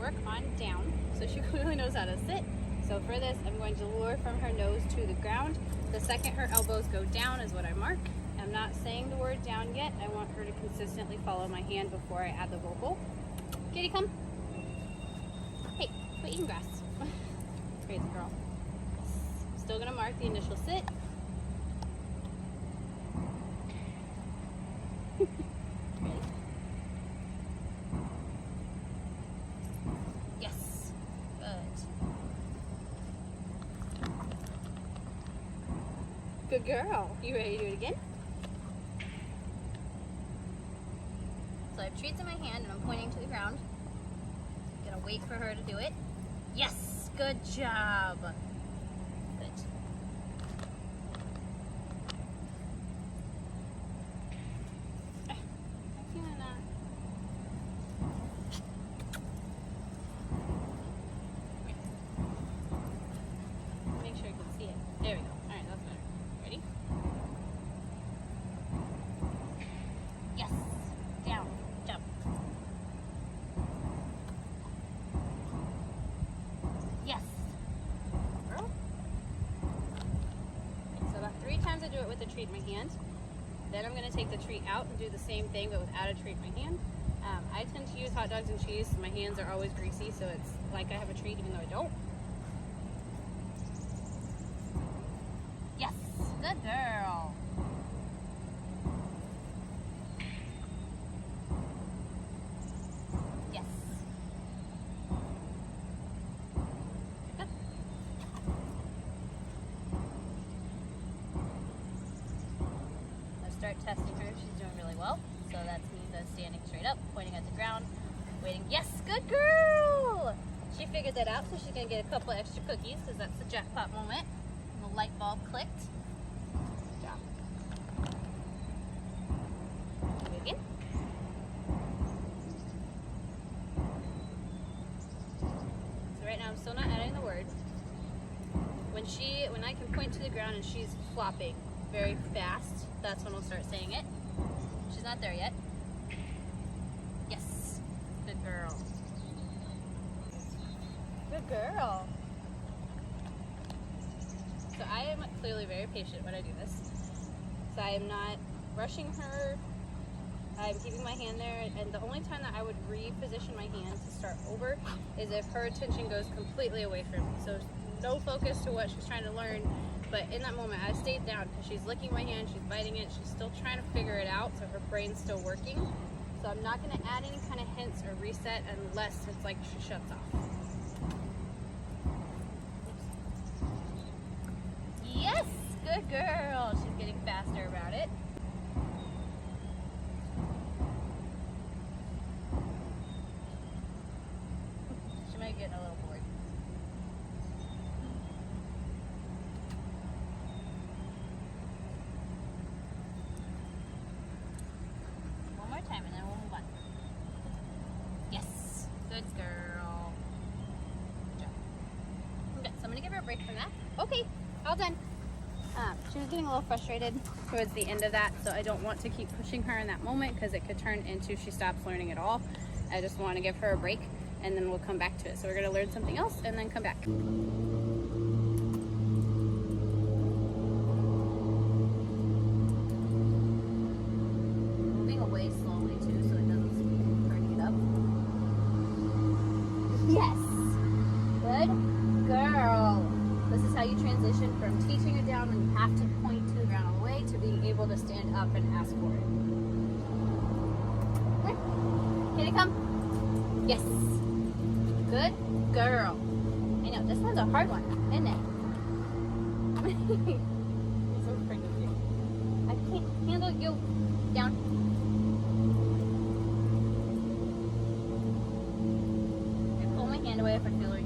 work on down so she clearly knows how to sit. So for this, I'm going to lower from her nose to the ground. The second her elbows go down is what I mark. I'm not saying the word down yet. I want her to consistently follow my hand before I add the vocal. Kitty, come. Hey, quit eating grass. Crazy girl. Still gonna mark the initial sit. Ready? Yes. Good girl. You ready to do it again? So I have treats in my hand and I'm pointing to the ground. Gonna wait for her to do it. Yes, good job. Good. Make sure you can see it. There we go. All right, that's better. Ready? Yes. Down. Jump. Yes. Girl. So about 3 times I do it with the treat in my hand. Then I'm going to take the treat out and do the same thing but without a treat in my hand. I tend to use hot dogs and cheese. So my hands are always greasy, so it's like I have a treat even though I don't. Yes. Good girl. Yes. Good. Let's start testing her. She's doing really well. So that's me standing straight up, pointing at the ground, waiting. Yes, good girl. She figured that out, so she's gonna get a couple extra cookies because that's the jackpot moment. And the light bulb clicked. Good job. Do it again. So right now I'm still not adding the word. When I can point to the ground and she's flopping very fast, that's when we'll start saying it. She's not there yet. Yes. Good girl. Good girl. So I am clearly very patient when I do this. So I am not rushing her. I'm keeping my hand there, and the only time that I would reposition my hand to start over is if her attention goes completely away from me. So no focus to what she's trying to learn, but in that moment I stayed down because she's licking my hand, she's biting it, she's still trying to figure it out, so her brain's still working. So I'm not going to add any kind of hints or reset unless it's like she shuts off. Yes, good girl. She's getting faster about it. She might get a little bored. One more time and then we'll move on. Yes, good girl. Good job. Okay, so I'm gonna give her a break from that. Okay, all done. She was getting a little frustrated towards the end of that, so I don't want to keep pushing her in that moment because it could turn into she stops learning at all. I just want to give her a break and then we'll come back to it. So we're going to learn something else and then come back. Moving away slowly too so it doesn't keep turning it up. Yes! Good girl! This is how you transition from teaching it down when you have to point to the ground all the way to being able to stand up and ask for it. Here you come. Yes. Good girl. I know, this one's a hard one, isn't it? I'm so afraid of you. I can't handle you. Down. I pull my hand away if I feel her